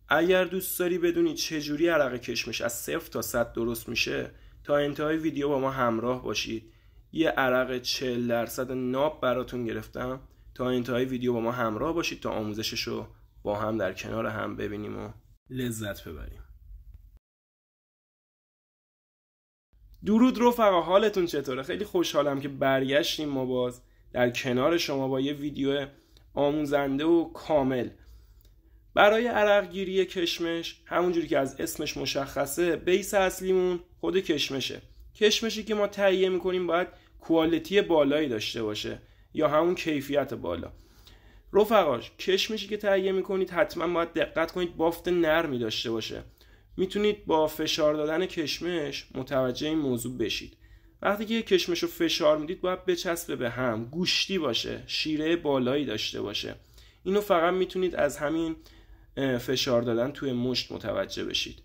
اگر دوست داری بدونی چجوری عرق کشمش از 0 تا 100 درست میشه، تا انتهای ویدیو با ما همراه باشید. یه عرق 40% ناب براتون گرفتم، تا انتهای ویدیو با ما همراه باشید تا آموزششو با هم در کنار هم ببینیم و لذت ببریم. درود رفقا، حالتون چطوره؟ خیلی خوشحالم که برگشتیم ما باز در کنار شما با یه ویدیو آموزنده و کامل. برای عرق گیری کشمش، همونجوری که از اسمش مشخصه، بیس اصلیمون خود کشمشه. کشمشی که ما تهیه میکنیم باید کوالیتی بالایی داشته باشه یا همون کیفیت بالا. رفقاش، کشمشی که تهیه میکنید حتما باید دقت کنید بافت نرمی داشته باشه. میتونید با فشار دادن کشمش متوجه این موضوع بشید. وقتی که کشمش رو فشار میدید باید بچسبه به هم، گوشتی باشه، شیره بالایی داشته باشه. اینو فقط میتونید از همین فشار دادن توی مشت متوجه بشید.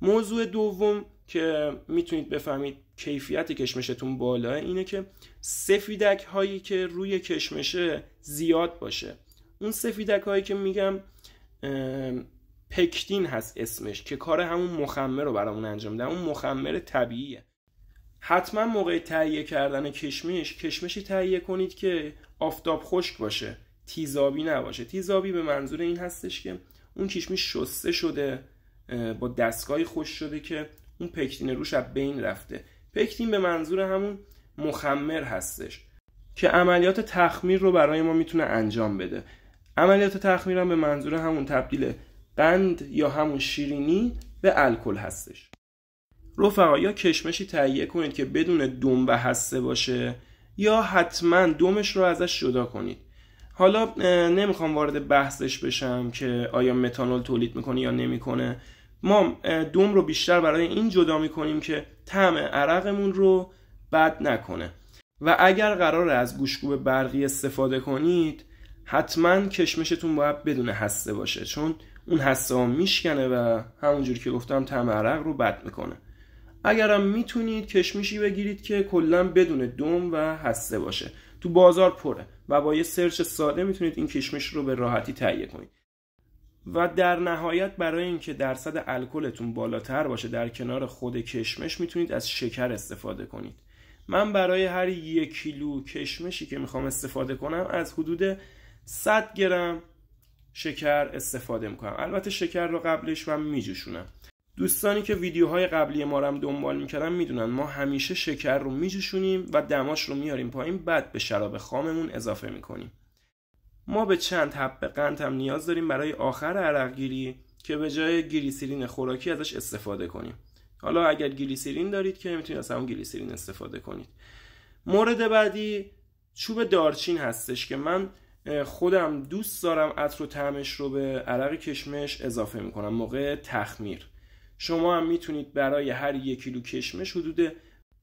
موضوع دوم که میتونید بفهمید کیفیت کشمشتون بالاه اینه که سفیدک هایی که روی کشمشه زیاد باشه. اون سفیدک هایی که میگم پکتین هست اسمش، که کار همون مخمر رو برامون انجام میده. اون مخمر طبیعیه. حتما موقع تهیه کردن کشمشی تهیه کنید که آفتاب خشک باشه، تیزابی نباشه. تیزابی به منظور این هستش که اون کشمش شسته شده، با دستگاهی خوش شده که اون پکتین روش از بین رفته. پکتین به منظور همون مخمر هستش که عملیات تخمیر رو برای ما میتونه انجام بده. عملیات تخمیر هم به منظور همون تبدیل قند یا همون شیرینی به الکل هستش. رفقا، یا کشمشی تهیه کنید که بدون دم و هسته باشه، یا حتما دمش رو ازش جدا کنید. حالا نمیخوام وارد بحثش بشم که آیا متانول تولید میکنه یا نمیکنه. ما دم رو بیشتر برای این جدا میکنیم که طعم عرقمون رو بد نکنه. و اگر قراره از گوشتکوب برقی استفاده کنید، حتما کشمشتون باید بدون هسته باشه، چون اون هسته ها میشکنه و همونجوری که گفتم طعم عرق رو بد میکنه. اگرم میتونید کشمشی بگیرید که کلا بدون دم و هسته باشه. تو بازار پره و با یه سرچ ساده میتونید این کشمش رو به راحتی تهیه کنید. و در نهایت برای اینکه درصد الکلتون بالاتر باشه در کنار خود کشمش، میتونید از شکر استفاده کنید. من برای هر 1 کیلو کشمشی که میخوام استفاده کنم از حدود 100 گرم شکر استفاده میکنم. البته شکر رو قبلش من میجوشونم. دوستانی که ویدیوهای قبلی ما رو هم دنبال میکردن میدونن ما همیشه شکر رو میجوشونیم و دماش رو میاریم پایین، بعد به شراب خاممون اضافه میکنیم. ما به چند حب قند هم نیاز داریم برای آخر عرق گیری که به جای گلیسرین خوراکی ازش استفاده کنیم. حالا اگر گلیسرین دارید که میتونید از همون گلیسرین استفاده کنید. مورد بعدی چوب دارچین هستش که من خودم دوست دارم عطر و طعمش رو به عرق کشمش اضافه میکنم موقع تخمیر. شما هم میتونید برای هر 1 کیلو کشمش حدود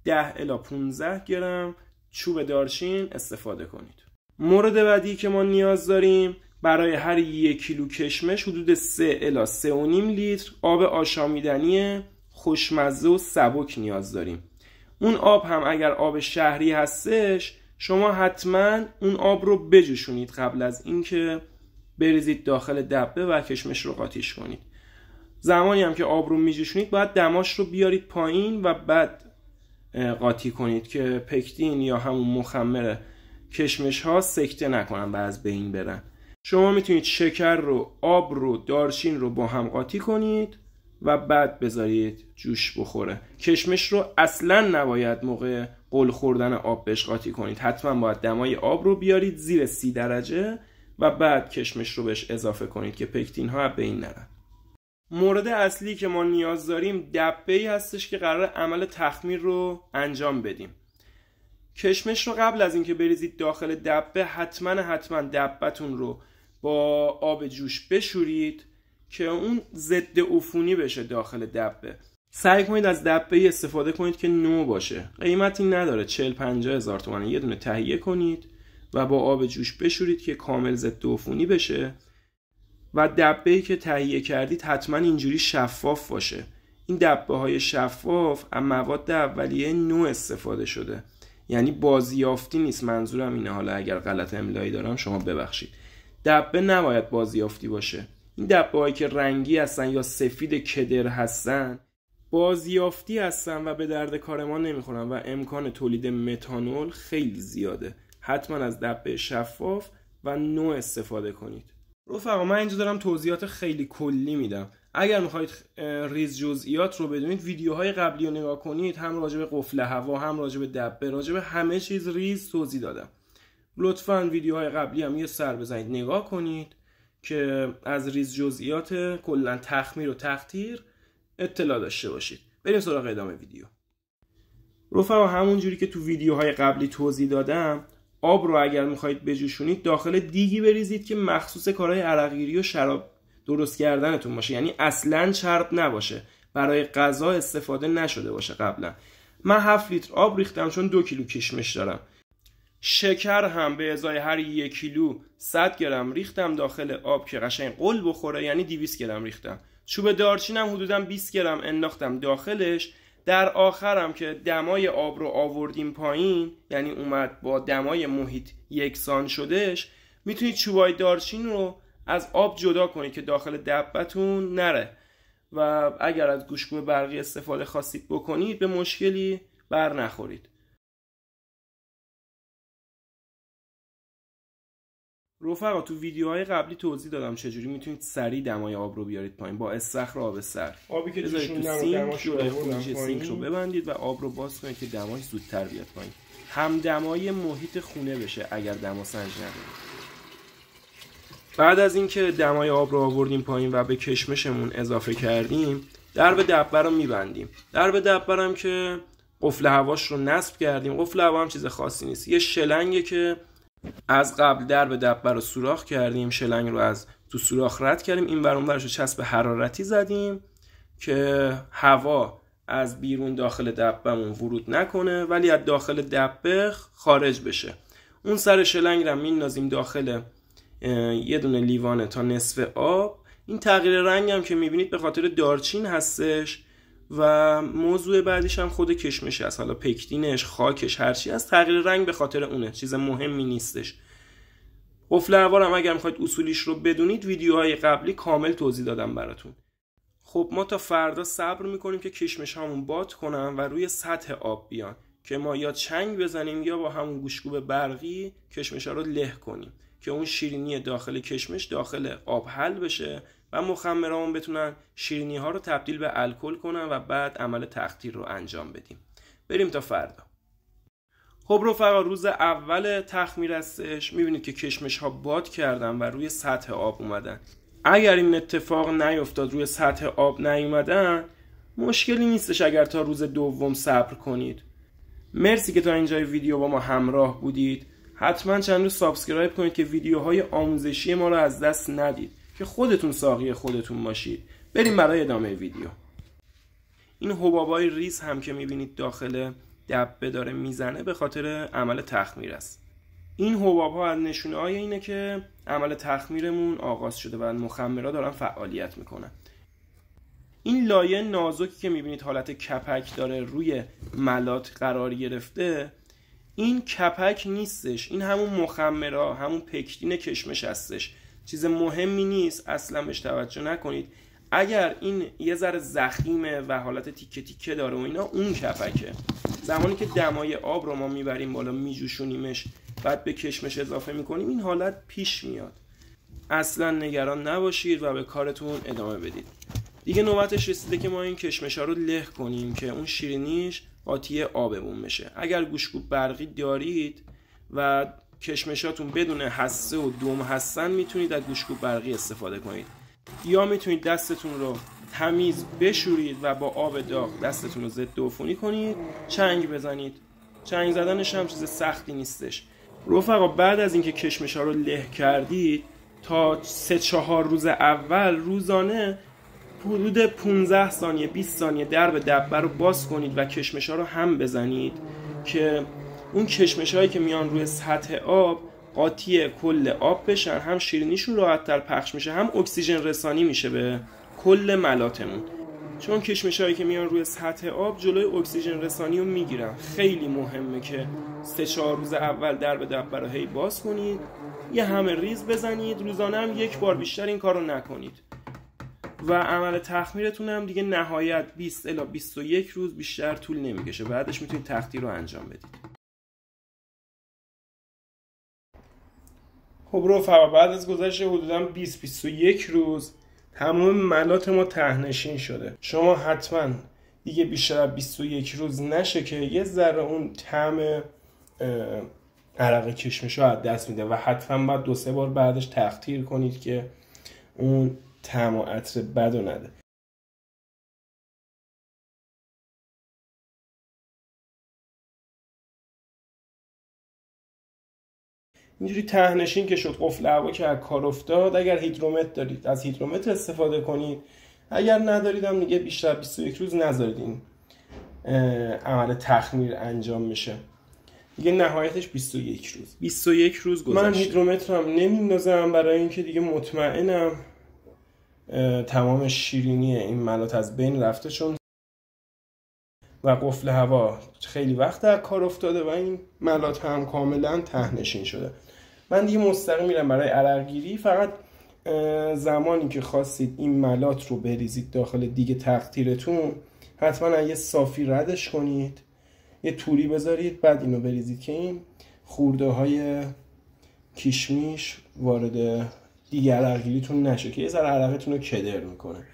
10 الی 15 گرم چوب دارچین استفاده کنید. مورد بعدی که ما نیاز داریم برای هر 1 کیلو کشمش حدود 3 الی 3.5 لیتر آب آشامیدنی خوشمزه و سبک نیاز داریم. اون آب هم اگر آب شهری هستش، شما حتما اون آب رو بجوشونید قبل از اینکه بریزید داخل دبه و کشمش رو قاطیش کنید. زمانی هم که آب رو میجوشونید باید دماش رو بیارید پایین و بعد قاطی کنید که پکتین یا همون مخمر کشمش ها سکته نکنن و از بین برن. شما میتونید شکر رو، آب رو، دارچین رو با هم قاطی کنید و بعد بذارید جوش بخوره. کشمش رو اصلا نباید موقع قل خوردن آب بهش قاطی کنید. حتما باید دمای آب رو بیارید زیر 30 درجه و بعد کشمش رو بهش اضافه کنید که پکتین ها از بین نرن. مورد اصلی که ما نیاز داریم دبه‌ای هستش که قرار عمل تخمیر رو انجام بدیم. کشمش رو قبل از اینکه بریزید داخل دبه حتما دبه‌تون رو با آب جوش بشورید که اون ضد عفونی بشه داخل دبه. سعی کنید از دبه‌ای استفاده کنید که نو باشه. قیمتی نداره، 40-50 هزار تومان یه دونه تهیه کنید و با آب جوش بشورید که کامل ضد عفونی بشه. و دبه‌ای که تهیه کردید حتما اینجوری شفاف باشه. این دبه‌های شفاف از مواد اولیه نو استفاده شده، یعنی بازیافتی نیست. منظورم اینه، حالا اگر غلط املایی دارم شما ببخشید. دبه نباید بازیافتی باشه. این دبه‌هایی که رنگی هستن یا سفید کدر هستن بازیافتی هستن و به درد کار ما نمیخورن و امکان تولید متانول خیلی زیاده. حتما از دبه شفاف و نو استفاده کنید. رفقا من اینجا دارم توضیحات خیلی کلی میدم. اگر میخواید ریز جزئیات رو بدونید ویدیوهای قبلی رو نگاه کنید، هم راجع به قفل هوا، هم راجع به دبه، راجع به همه چیز ریز توضیح دادم. لطفاً ویدیوهای قبلی هم یه سر بزنید نگاه کنید که از ریز جزئیات کلا تخمیر و تقطیر اطلاع داشته باشید. بریم سراغ ادامه ویدیو. رفقا همون جوری که تو ویدیوهای قبلی توضیح دادم، آب رو اگر میخواید بجوشونید داخل دیگی بریزید که مخصوص کارهای عرقگیری و شراب درست کردنتون باشه، یعنی اصلاً چرب نباشه، برای غذا استفاده نشده باشه قبلا. من 7 لیتر آب ریختم چون 2 کیلو کشمش دارم. شکر هم به ازای هر 1 کیلو 100 گرم ریختم داخل آب که قشنگ قل بخوره، یعنی 200 گرم ریختم. چوب دارچینم حدوداً 20 گرم انداختم داخلش. در آخرم که دمای آب رو آوردیم پایین، یعنی اومد با دمای محیط یکسان شدش، میتونید چوبای دارچین رو از آب جدا کنید که داخل دبتون نره و اگر از گوشت‌گوب برقی استفاده خواستید بکنید به مشکلی بر نخورید. رفقا تو ویدیوهای قبلی توضیح دادم چجوری میتونید سریع دمای آب رو بیارید پایین با استخر آب سر. آبی که جوشوندم سینک رو ببندید و آب رو باز کنید که دماش زودتر بیاد پایین. هم دمای محیط خونه بشه اگر دما سنج ندارید. بعد از اینکه دمای آب رو آوردیم پایین و به کشمشمون اضافه کردیم، درب دبه رو میبندیم. درب دبه هم که قفل هواش رو نصب کردیم. قفل هوا هم چیز خاصی نیست، یه شلنگه که از قبل درب دبه رو سوراخ کردیم، شلنگ رو از تو سوراخ رد کردیم، این ور اون ورش رو چسب حرارتی زدیم که هوا از بیرون داخل دبه‌مون ورود نکنه ولی از داخل دبه خارج بشه. اون سر شلنگ رو میندازیم داخل یه دونه لیوانه تا نصف آب. این تغییر رنگ هم که میبینید به خاطر دارچین هستش و موضوع بعدیش هم خود کشمش هست، حالا پکتینش، خاکش، هرچی از تغییر رنگ به خاطر اونه، چیز مهمی نیستش. قفل هوا هم اگر میخواید اصولیش رو بدونید ویدیوهای قبلی کامل توضیح دادم براتون. خب ما تا فردا صبر میکنیم که کشمش هامون باد کنن و روی سطح آب بیان که ما یا چنگ بزنیم یا با همون گوشت‌گوب برقی کشمش ها رو له کنیم که اون شیرینی داخل کشمش داخل آب حل بشه و مخمرامون بتونن شیرینی ها رو تبدیل به الکل کنن و بعد عمل تقطیر رو انجام بدیم. بریم تا فردا. خب رفقا روز اول تخمیر هستش، میبینید که کشمش ها باد کردن و روی سطح آب اومدن. اگر این اتفاق نیفتاد، روی سطح آب نیومدن، مشکلی نیستش اگر تا روز دوم صبر کنید. مرسی که تا اینجای ویدیو با ما همراه بودید. حتما چنل رو سابسکرایب کنید که ویدیوهای آموزشی ما رو از دست ندید، که خودتون ساقی خودتون باشید. بریم برای ادامه ویدیو. این حبابای ریز هم که میبینید داخل دبه داره میزنه به خاطر عمل تخمیر است. این حباب‌ها از نشونه‌های اینه که عمل تخمیرمون آغاز شده و مخمرها دارن فعالیت میکنن. این لایه نازکی که میبینید حالت کپک داره روی ملات قرار گرفته، این کپک نیستش، این همون مخمرها، همون پکتین کشمش هستش. چیز مهمی نیست، اصلا بهش توجه نکنید. اگر این یه ذره ضخیمه و حالت تیکه تیکه داره و اینا، اون کپکه. زمانی که دمای آب رو ما میبریم بالا، میجوشونیمش، بعد به کشمش اضافه میکنیم، این حالت پیش میاد. اصلا نگران نباشید و به کارتون ادامه بدید. دیگه نوبتش رسیده که ما این کشمش ها رو له کنیم که اون شیرینیش قاطی آبمون بشه. اگر گوشت‌گوب برقی دارید و کشمشاتون بدون حسه و دم هستن، میتونید از گوشت‌گوب برقی استفاده کنید، یا میتونید دستتون رو تمیز بشورید و با آب داغ دستتون رو ضد عفونی کنید، چنگ بزنید. چنگ زدنش هم چیز سختی نیستش. رفقا بعد از اینکه کشمش ها رو له کردید، تا 3-4 روز اول روزانه حدود 15 ثانیه 20 ثانیه درب دبه رو باز کنید و کشمش ها رو هم بزنید که اون کشمش هایی که میان روی سطح آب قاطی کل آب بشن، هم شیرینیشون راحت تر پخش میشه، هم اکسیژن رسانی میشه به کل ملاتمون. چون کشمش هایی که میان روی سطح آب جلوی اکسیژن رسانی رو میگیرن. خیلی مهمه که 3-4 روز اول در به دبه رو هی باز کنید، یه همه ریز بزنید، روزانه هم 1 بار بیشتر این کار رو نکنید و عمل تخمیرتون هم دیگه نهایت 20 الی 21 روز بیشتر طول نمیکشه. بعدش میتونید تخدیر رو انجام بدید. خب رفقا، بعد از گذشت حدوداً 20-21 روز تمام ملات ما ته‌نشین شده. شما حتما دیگه بیشتر از 21 روز نشه که یه ذره اون طعم عرق کشمش رو از دست میده و حتما باید 2-3 بار بعدش تخدیر کنید که اون طعم و عطر بد رو نده. اینجوری ته‌نشین که شد، قفل هوا که از کار افتاد، اگر هیدرومتر دارید از هیدرومتر استفاده کنید، اگر ندارید هم دیگه بیشتر 21 روز نذارید این عمل تخمیر انجام میشه. دیگه نهایتش 21 روز. 21 روز گذشت. من هیدرومترم نمیندازم برای اینکه دیگه مطمئنم تمام شیرینی این ملات از بین رفته، چون و قفل هوا خیلی وقت از کار افتاده و این ملات هم کاملا ته‌نشین شده. من دیگه مستقیم میرم برای عرق گیری. فقط زمانی که خواستید این ملات رو بریزید داخل دیگ تقطیرتون، حتما یه صافی ردش کنید، یه توری بذارید، بعد اینو بریزید که این خورده های کشمش وارد دیگ عرق گیریتون نشه که یه ذره عرقتون رو کدر میکنه.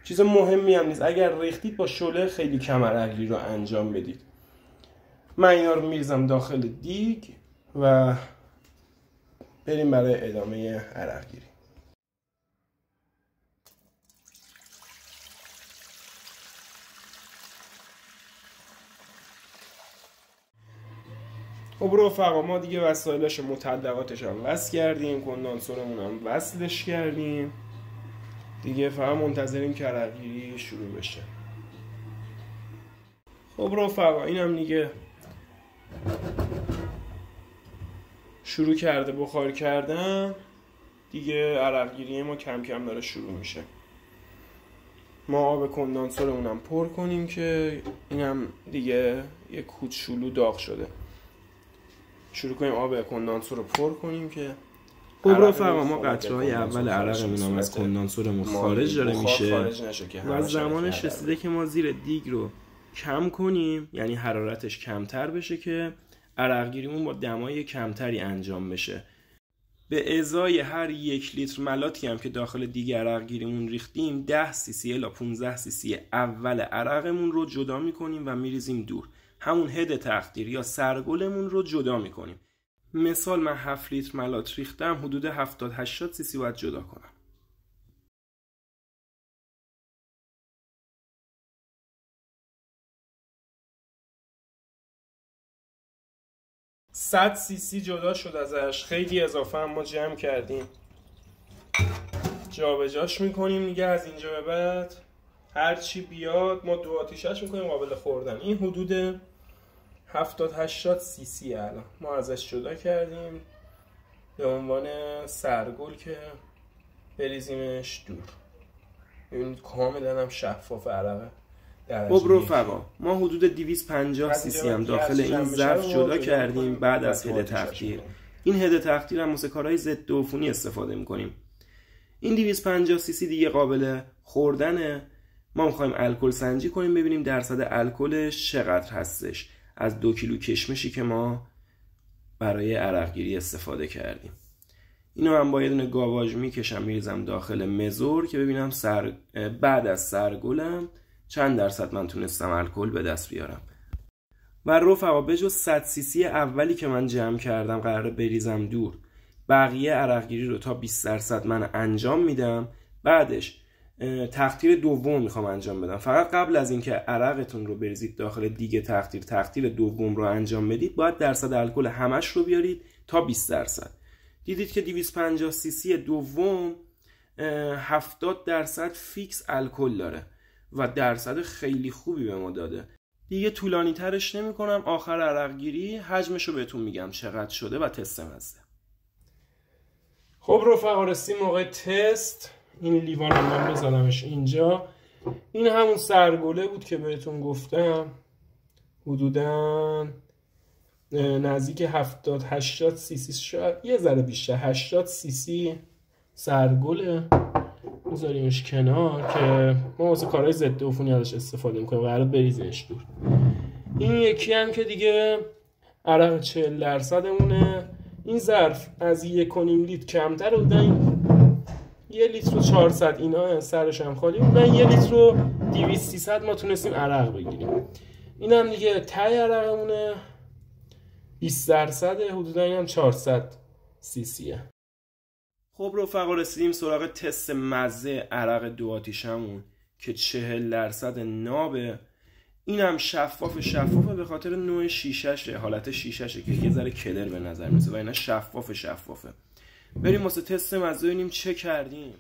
چیز مهمی هم نیست، اگر ریختید با شعله خیلی کم عرق گیری رو انجام بدید. من اینا رو میریزم داخل دیگ و بریم برای ادامه عرق گیری. خب رفقا، ما دیگه وسایلش مطلقاتش هم وصل کردیم، کندانسورمون هم وصلش کردیم، دیگه فقط منتظریم که عرق گیری شروع بشه. خب رفقا، اینم دیگه شروع کرده بخار کردن، دیگه عرق گیری ما کم کم داره شروع میشه. ما آب کندانسورمون هم پر کنیم که اینم دیگه یه کوچولو داغ شده. شروع کنیم آب کندانسور رو پر کنیم که خب رفقا، ما قطره‌های اول عرقمون هم از کندانسورمون خارج داره میشه و زمانش رسیده که ما زیر دیگ رو کم کنیم، یعنی حرارتش کمتر بشه که عرق گیریمون با دمای کمتری انجام بشه. به ازای هر 1 لیتر ملاتی هم که داخل دیگ عرق گیریمون ریختیم، 10 cc الی 15 cc اول عرقمون رو جدا میکنیم و میریزیم دور. همون هد تخدیر یا سرگلمون رو جدا میکنیم. مثال من 7 لیتر ملات ریختم، حدود 70-80 cc باید جدا کنم. 100 cc جدا شد ازش، خیلی اضافه هم ما جمع کردیم. جابجاش میکنیم دیگه. از اینجا به بعد هر چی بیاد ما 2 آتیشش میکنیم قابل خوردن. این حدود 70-80 cc الان ما ازش جدا کردیم به عنوان سرگل که بریزیمش دور. ببینید کاملا هم شفاف عرقه. خب رفقا، ما حدود 250 cc هم داخل این ظرف جدا کردیم بعد از هد تخدیر. این هد تخدیر هم واسه کارهای ضد عفونی استفاده میکنیم. این 250 cc دیگه قابل خوردنه. ما میخوایم الکل سنجی کنیم ببینیم درصد الکلش چقدر هستش از 2 کیلو کشمشی که ما برای عرق گیری استفاده کردیم. اینو هم با یه دونه گاواژ میکشم میریزم داخل مزور که ببینم بعد از سرگلم چند درصد من تونستم الکل به دست بیارم. و رفقا، به جز 100 cc اولی که من جمع کردم قراره بریزم دور، بقیه عرق گیری رو تا 20% من انجام میدم. بعدش تخدیر دوم میخوام انجام بدم. فقط قبل از اینکه عرقتون رو بریزید داخل دیگه تخدیر دوم رو انجام بدید، باید درصد الکل همش رو بیارید تا 20%. دیدید که 250 cc دوم 70% فیکس الکل داره و درصد خیلی خوبی به ما داده. دیگه طولانی ترش نمی کنم. آخر عرق گیری حجمش رو بهتون میگم چقدر شده و تست مزه. خب رفقا، رسیدیم موقع تست. این لیوان رو من بذارمش اینجا. این همون سرگله بود که بهتون گفتم، حدوداً نزدیک 70-80 cc، شاید یه ذره بیشتر، 80 cc سرگله. میذاریمش کنار که ما واسه کارهای ضد عفونی ازش استفاده میکنیم، قرار بریزینش دور. این یکی هم که دیگه عرق 40%مونه. این ظرف از 1.5 لیتر کمتر بودن، 1 لیتر و 400 اینا سرش هم خالی بودن، 1 لیتر و 200-300 ما تونستیم عرق بگیریم. این هم دیگه تای عرقمونه 20%، حدودا این هم 400 cc. خب رفقا رسیدیم سراغ تست مزه عرق 2 آتیشمون که 40% نابه. اینم شفافه به خاطر نوع شیششه، حالت شیششه که یه ذره کلر به نظر میسه و اینا شفافه. بریم واسه تست مزه ببینیم چه کردیم.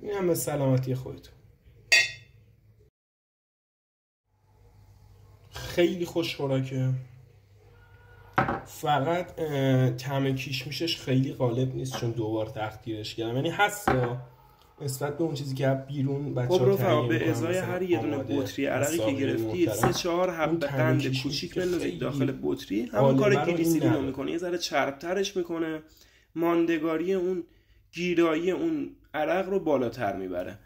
این هم به سلامتی خودتون. خیلی خوشخوراکه، فقط طعم کیشمیشش خیلی غالب نیست چون 2 بار تختیرش کردم، یعنی هست نسبت به اون چیزی که بیرون بچه‌ها خب رفقا به ازای هر یه دونه بطری عرقی که گرفتید 3-4 حبه قند کوچیک بندازید داخل بطری. همون کار گلیسرین رو میکنه، یه ذره چربترش میکنه، ماندگاری اون گیرایی اون عرق رو بالاتر میبره.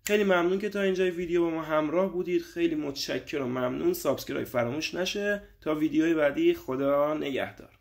خیلی ممنون که تا اینجای ویدیو با ما همراه بودید، خیلی متشکرم و ممنون. سابسکرایب فراموش نشه. تا ویدیوی بعدی، خدا نگهدار.